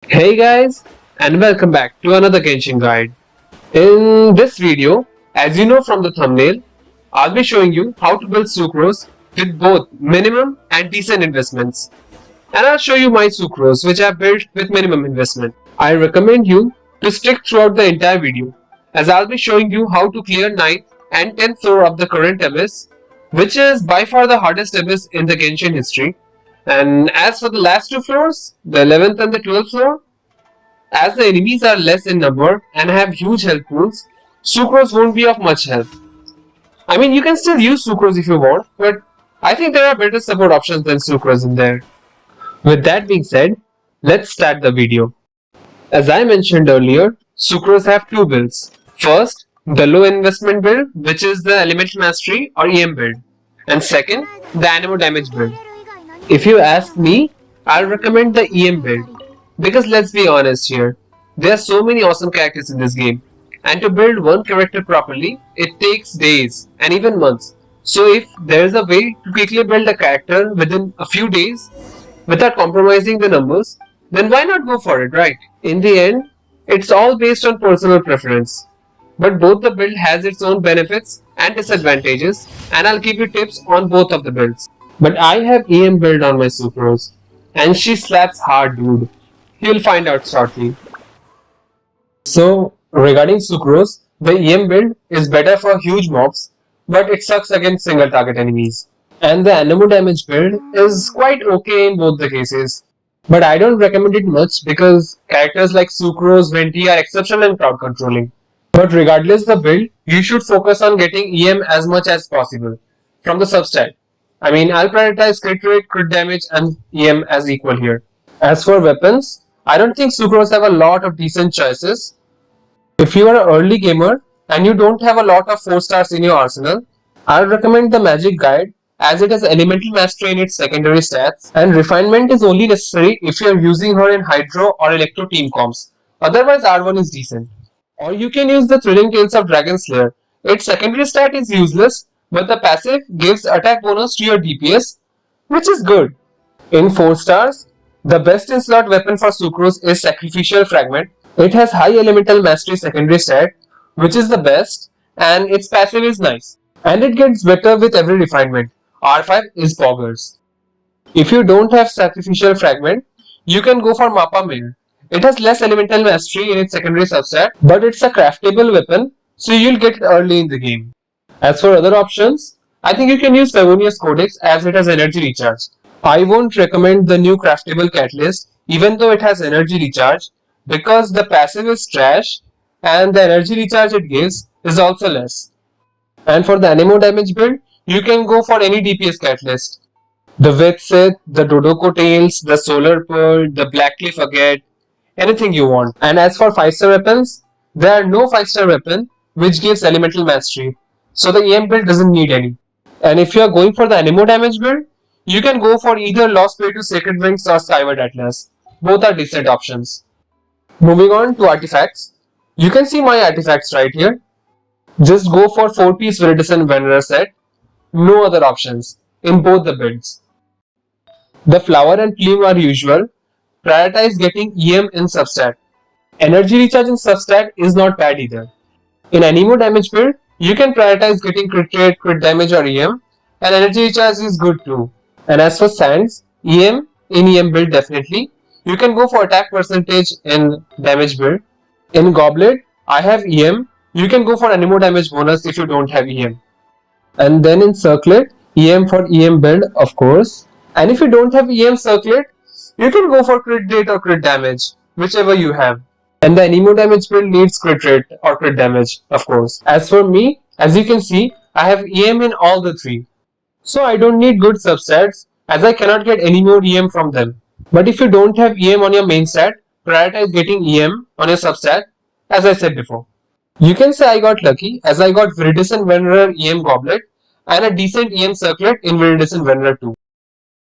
Hey guys, and welcome back to another Genshin guide. In this video, as you know from the thumbnail, I'll be showing you how to build sucrose with both minimum and decent investments. And I'll show you my sucrose which I've built with minimum investment. I recommend you to stick throughout the entire video as I'll be showing you how to clear 9th and 10th floor of the current abyss, which is by far the hardest abyss in the Genshin history. And as for the last two floors, the 11th and the 12th floor, as the enemies are less in number and have huge health pools, Sucrose won't be of much help. I mean, you can still use Sucrose if you want, but I think there are better support options than Sucrose in there. With that being said, let's start the video. As I mentioned earlier, Sucrose have two builds. First, the low investment build, which is the Elemental Mastery or EM build. And second, the Anemo Damage build. If you ask me, I'll recommend the EM build. Because let's be honest here, there are so many awesome characters in this game, and to build one character properly, it takes days and even months. So if there is a way to quickly build a character within a few days without compromising the numbers, then why not go for it, right? In the end, it's all based on personal preference. But both the build has its own benefits and disadvantages, and I'll give you tips on both of the builds. But I have EM build on my Sucrose, and she slaps hard, dude. You'll find out shortly. So, regarding Sucrose, the EM build is better for huge mobs, but it sucks against single target enemies. And the Anemo damage build is quite okay in both the cases. But I don't recommend it much because characters like Sucrose, Venti are exceptional in crowd controlling. But regardless the build, you should focus on getting EM as much as possible from the substat. I mean, I'll prioritize crit rate, crit damage, and EM as equal here. As for weapons, I don't think Sucrose have a lot of decent choices. If you are an early gamer and you don't have a lot of 4 stars in your arsenal, I'll recommend the Magic Guide as it has Elemental Mastery in its secondary stats, and Refinement is only necessary if you are using her in Hydro or Electro team comps. Otherwise R1 is decent. Or you can use the Thrilling Tales of Dragon Slayer. Its secondary stat is useless, but the passive gives attack bonus to your DPS, which is good. In 4 stars, the best in slot weapon for Sucrose is Sacrificial Fragment. It has high elemental mastery secondary stat, which is the best, and its passive is nice. And it gets better with every refinement. R5 is Poggers. If you don't have Sacrificial Fragment, you can go for Mappa Mare. It has less elemental mastery in its secondary subset, but it's a craftable weapon, so you'll get it early in the game. As for other options, I think you can use Favonius Codex as it has energy recharge. I won't recommend the new craftable catalyst even though it has energy recharge because the passive is trash and the energy recharge it gives is also less. And for the Anemo damage build, you can go for any DPS catalyst. The Vexith, the Dodoko Tails, the Solar Pearl, the Blackcliff Agate, anything you want. And as for 5-star weapons, there are no 5-star weapon which gives elemental mastery, so the EM build doesn't need any. And if you are going for the Anemo damage build, you can go for either Lost Way to Sacred Wings or Skyward Atlas. Both are decent options. Moving on to artifacts. You can see my artifacts right here. Just go for 4-piece Viridescent Venerer set. No other options in both the builds. The flower and plume are usual. Prioritize getting EM in substat. Energy recharge in substat is not bad either. In Anemo damage build, you can prioritize getting crit rate, crit damage or EM, and energy recharge is good too. And as for sands, EM in EM build definitely. You can go for attack percentage in damage build. In Goblet, I have EM. You can go for Anemo damage bonus if you don't have EM. And then in Circlet, EM for EM build, of course. And if you don't have EM Circlet, you can go for crit rate or crit damage, whichever you have. And the Anemo damage build needs crit rate or crit damage, of course. As for me, as you can see, I have EM in all the three. So I don't need good substats as I cannot get any more EM from them. But if you don't have EM on your main stat, prioritize getting EM on your substat as I said before. You can say I got lucky as I got Viridescent Venerer EM Goblet and a decent EM Circlet in Viridescent Venerer too.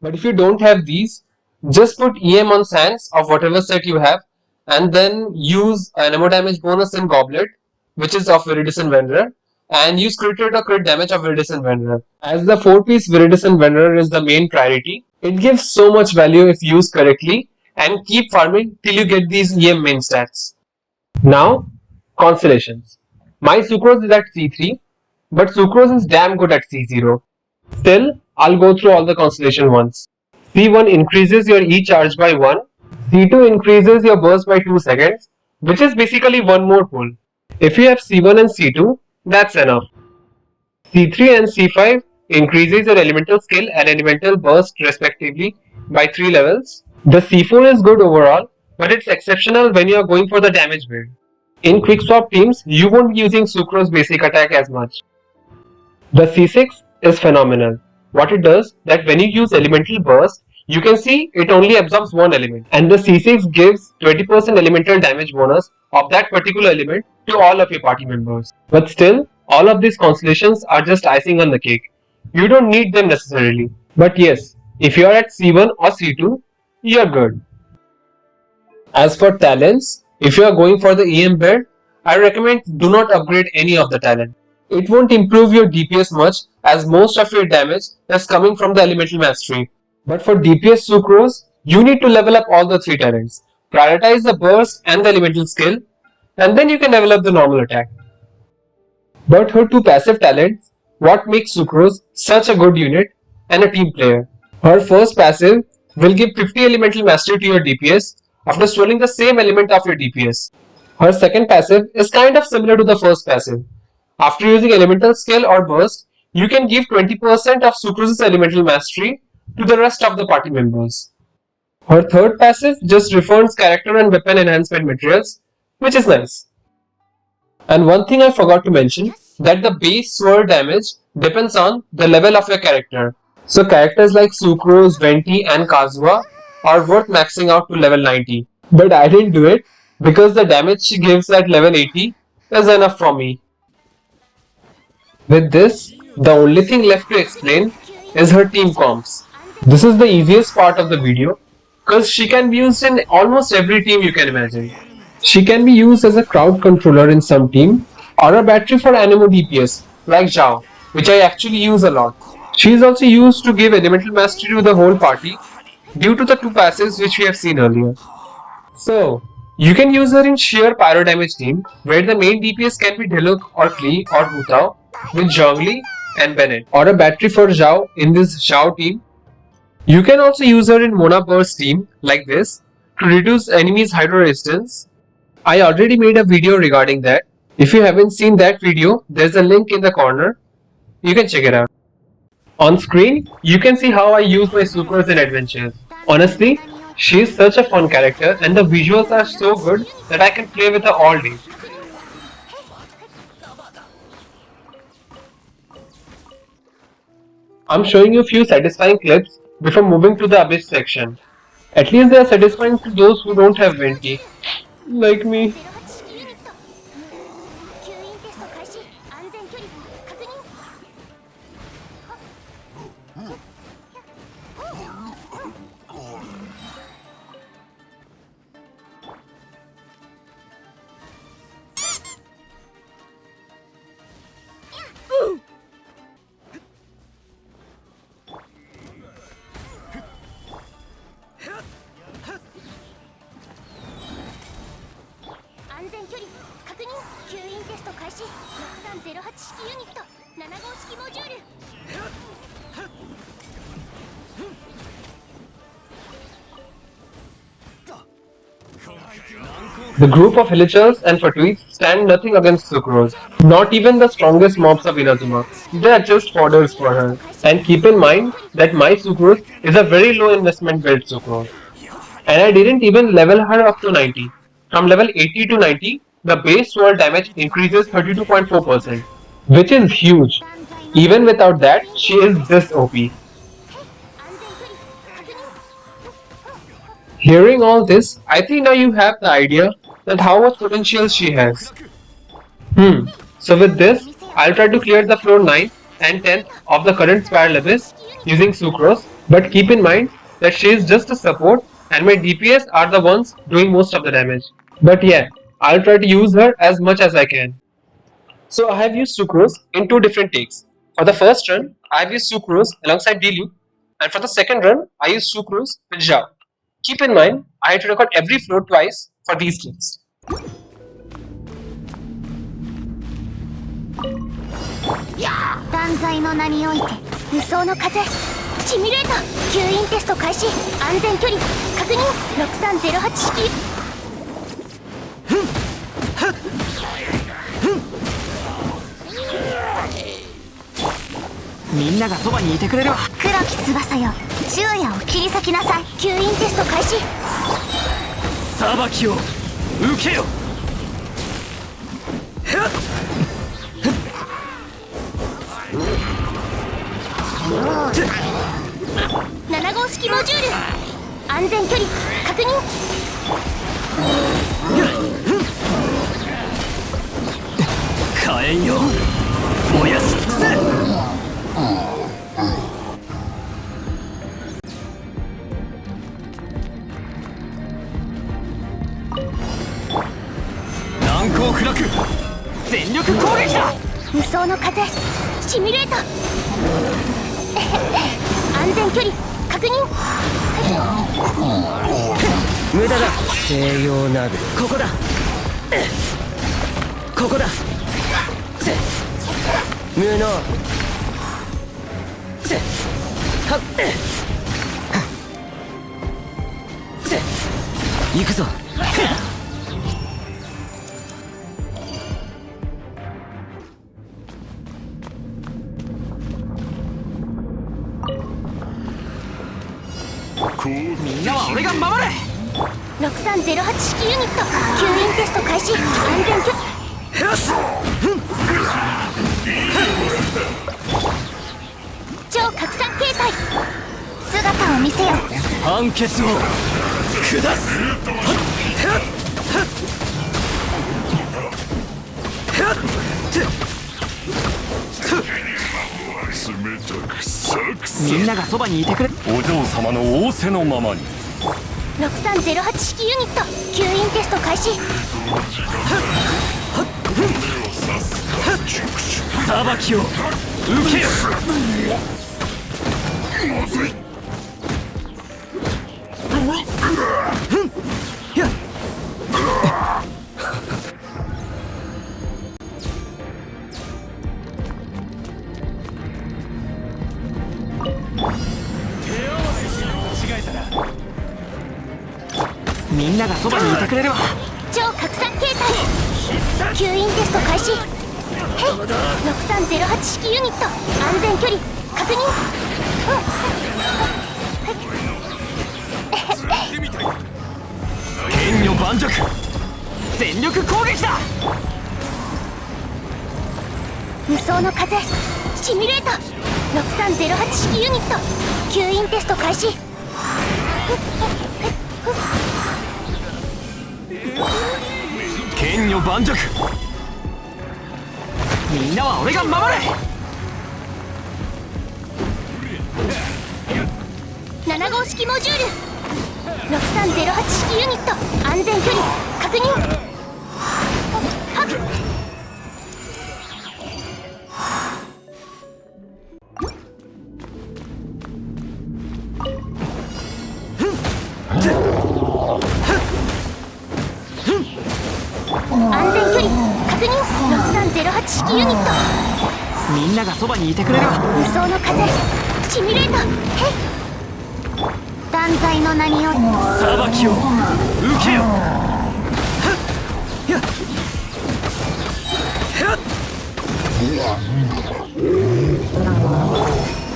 But if you don't have these, just put EM on sands of whatever set you have and then use Anemo damage bonus in Goblet, which is of Viridescent Venerer, and use crit rate or crit damage of Viridescent Venerer. As the 4-piece Viridescent Venerer is the main priority, it gives so much value if used correctly and keep farming till you get these EM main stats. Now, Constellations. My Sucrose is at C3, but Sucrose is damn good at C0. Still, I'll go through all the Constellation once. C1 increases your E charge by 1, C2 increases your burst by 2 seconds, which is basically one more pull. If you have C1 and C2, that's enough. C3 and C5 increases your elemental skill and elemental burst respectively by 3 levels. The C4 is good overall, but it's exceptional when you are going for the damage build. In quick swap teams, you won't be using Sucrose basic attack as much. The C6 is phenomenal. What it does, that when you use elemental burst, you can see it only absorbs one element, and the C6 gives 20% elemental damage bonus of that particular element to all of your party members. But still, all of these constellations are just icing on the cake. You don't need them necessarily. But yes, if you are at C1 or C2, you're good. As for talents, if you are going for the EM build, I recommend do not upgrade any of the talent. It won't improve your DPS much as most of your damage is coming from the elemental mastery. But for DPS Sucrose, you need to level up all the 3 talents. Prioritize the burst and the elemental skill, and then you can level up the normal attack. But her 2 passive talents, what makes Sucrose such a good unit and a team player. Her first passive will give 50 elemental mastery to your DPS after swirling the same element of your DPS. Her second passive is kind of similar to the first passive. After using elemental skill or burst, you can give 20% of Sucrose's elemental mastery to the rest of the party members. Her third passive just refunds character and weapon enhancement materials, which is nice. And one thing I forgot to mention, that the base swirl damage depends on the level of your character. So characters like Sucrose, Venti and Kazuha are worth maxing out to level 90. But I didn't do it because the damage she gives at level 80 is enough for me. With this, the only thing left to explain is her team comps. This is the easiest part of the video because she can be used in almost every team you can imagine. She can be used as a crowd controller in some team or a battery for Anemo DPS like Zhao, which I actually use a lot. She is also used to give elemental mastery to the whole party due to the 2 passives which we have seen earlier. So, you can use her in sheer pyro damage team where the main DPS can be Diluc or Klee or Hutao with Zhongli and Bennett, or a battery for Zhao in this Zhao team. You can also use her in Mona Burst team like this to reduce enemies' hydro resistance. I already made a video regarding that. If you haven't seen that video, there's a link in the corner. You can check it out. On screen, you can see how I use my Sucrose in adventures. Honestly, she is such a fun character and the visuals are so good that I can play with her all day. I'm showing you a few satisfying clips before moving to the Abyss section. At least they are satisfying to those who don't have Venti, like me. The group of Hilichurls and Fatuits stand nothing against Sucrose. Not even the strongest mobs of Inazuma. They are just fodders for her. And keep in mind that my Sucrose is a very low investment build Sucrose. And I didn't even level her up to 90. From level 80 to 90, the base swirl damage increases 32.4%, which is huge. Even without that, she is this OP. Hearing all this, I think now you have the idea that how much potential she has. So with this, I'll try to clear the floor 9 and 10 of the current Spiral Abyss using Sucrose, but keep in mind that she is just a support and my DPS are the ones doing most of the damage. But yeah, I'll try to use her as much as I can. So I have used Sucrose in 2 different takes. For the first run, I have used Sucrose alongside Dilu, and for the second run, I used Sucrose with Zhao. Keep in mind, I had to record every float twice for these clips. 断罪の名において無双の風シミュレート吸引テスト開始安全距離確認6308式みんながそばにいてくれるわ。黒き翼よ昼夜を切り裂きなさい吸引テスト開始裁きを受けよ。7号式モジュール安全距離確認火炎よ燃やし尽くせ。難攻不落全力攻撃だ。無双の風シミュレート安全距離確認無駄だ。西洋ナビここだここだ。無能はっ行くぞ。みんなは俺が守れ。6308式ユニット吸引テスト開始安全距離よし超拡散形態姿を見せよ判決を下す。みんながそばにいてくれ。お嬢様の仰せのままに。6308式ユニット吸引テスト開始裁きを受けよ。みんながそばにいてくれるわ。超拡散形態吸引テスト開始へい6308式ユニット安全距離確認剣女盤石全力攻撃だ。無双の風シミュレート6308式ユニット吸引テスト開始剣女盤石みんなは俺が守れ。7号式モジュール6308式ユニット安全距離確認はっ安全距離確認6308式ユニットみんながそばにいてくれるわ。無双の風シミュレートへい断罪の名により裁きを受けよ。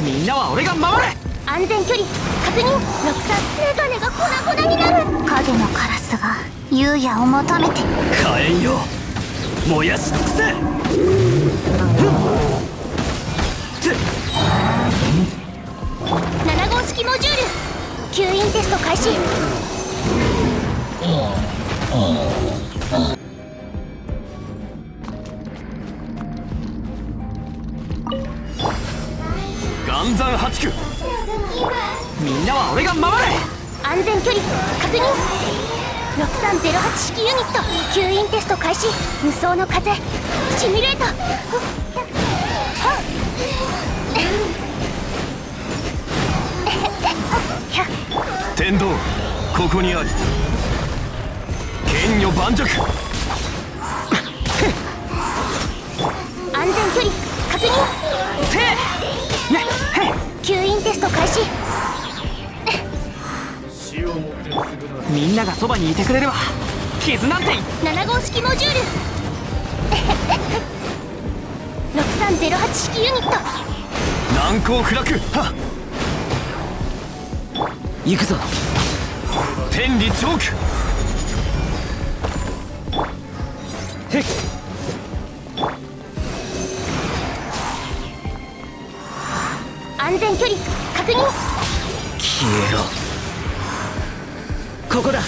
みんなは俺が守れ。安全距離確認63メガネが粉々になる影のカラスが優也を求めて火炎よ燃やし尽くせ。7号式モジュール吸引テスト開始岩山八九みんなは俺が守れ。安全距離確認6308式ユニット吸引テスト開始無双の風シミュレート天道ここにあり剣女盤石安全距離確認。吸引テスト開始。みんながそばにいてくれれば傷なんて7号式モジュール6308式ユニット。難攻不落は行くぞ天理チョークへっ安全距離確認。消えろここだ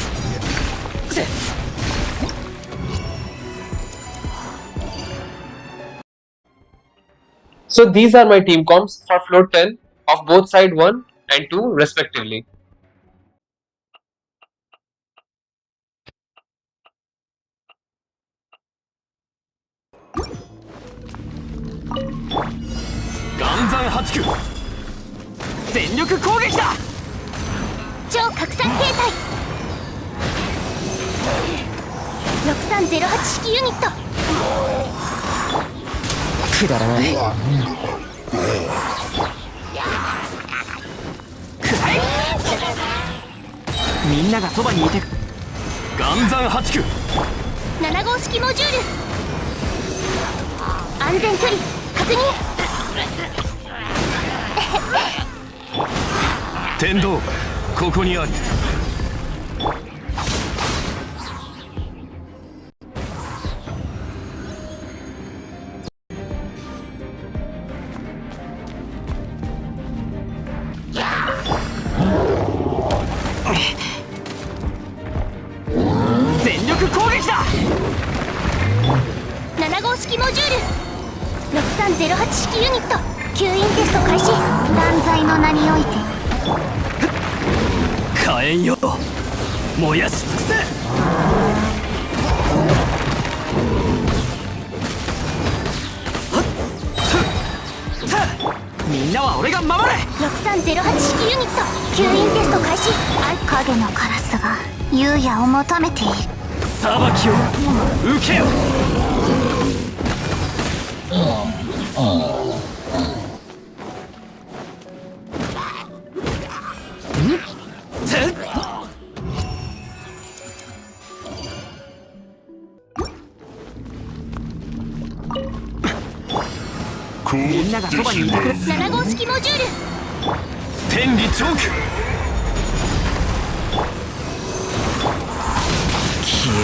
せ So these are my team comps for floor 10 of both side 1 and 2 respectively.全力攻撃だ超拡散形態6308式ユニット。くだらないみんながそばにいて岩山八九7号式モジュール。安全距離確認。天道ここにあり全力攻撃だ7号式モジュール。6308式ユニット。吸引テスト開始。断罪の名において火炎よ燃やし尽くせみんなは俺が守れ6308式ユニット。吸引テスト開始。影のカラスが優也を求めている。裁きを受けよみんながそばにいてくれ7号式モジュール。天理チョーク消え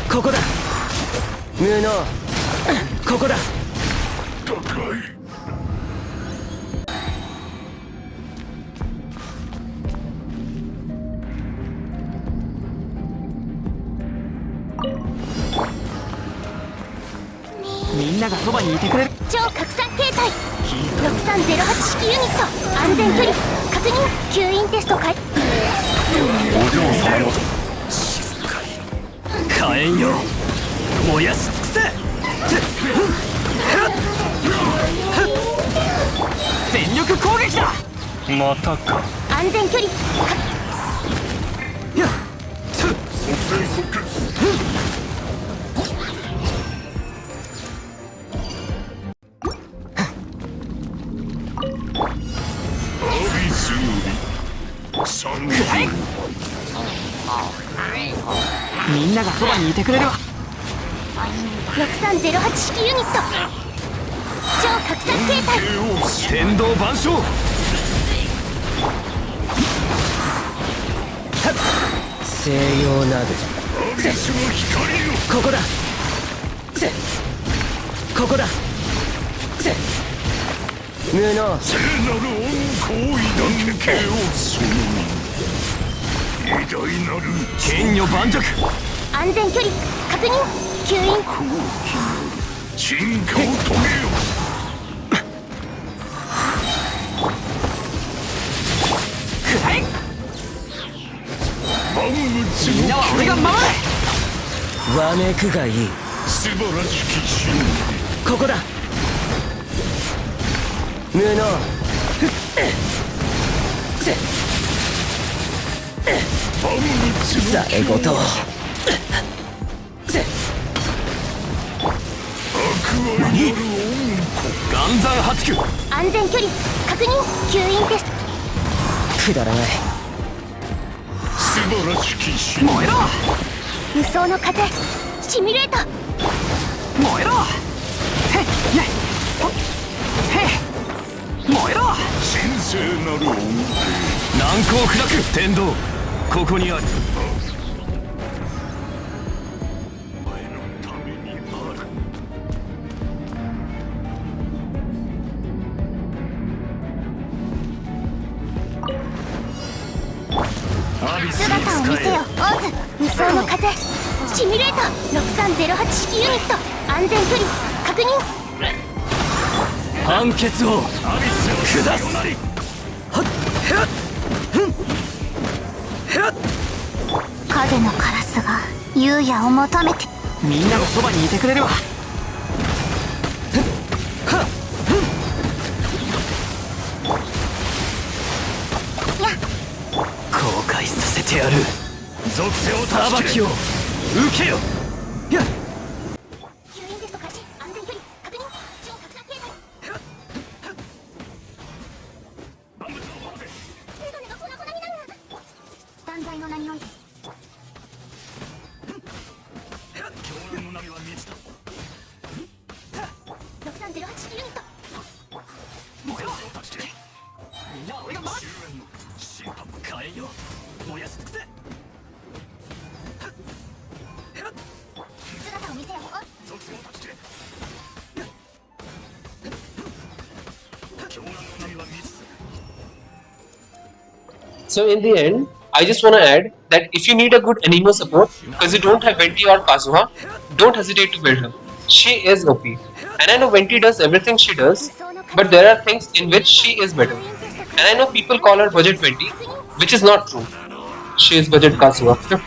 ろここだ無能ここだみんながそばにいてくれる超拡散形態6308式ユニット。安全距離確認。吸引テスト開始。火炎よ燃やし尽くせ全力攻撃だまたか安全距離みんながそばにいてくれるわ6308式ユニット。超拡散形態天道万象西洋などここだここだ無能聖なる恩行為だけをその偉大なる剣女盤石安全距離確認。吸引進化を遂げよくらえ万物みんなは俺が守れわめくがいい素晴らしき真ここだ無能ざれ言岩山発球安全距離確認吸引テストくだらない素晴らしきし燃えろ無双の風シミュレート燃えろへっやいほっへっ燃えろ神聖なる恩難攻不落天道ここにある恵前のためにあるアビスに姿を見せよ使オーズ無双の風シミュレート6308式ユニット安全距離確認判決をえアビスを下すよなり影のカラスが優也を求めてみんなのそばにいてくれるわ後悔させてやる属性を裁助けきを受けよやっ吸引テスト開始安全距離確認超拡散警戒万物を守れメガネが粉々になる断罪の名において狂乱の波は満ちた6308式ユニット燃えろを助けみんなは俺が守る終焉の審判火炎よ燃やし尽くせ姿を見せよ属性を助け狂乱の波は満ちた So in the end, I just want to add that if you need a good anemo support because you don't have Venti or Kazuha, don't hesitate to build her. She is OP. And I know Venti does everything she does, but there are things in which she is better. And I know people call her budget Venti, which is not true. She is budget Kazuha.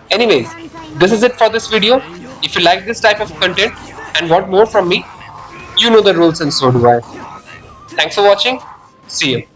Anyways, this is it for this video. If you like this type of content and want more from me, you know the rules and so do I. Thanks for watching. See you.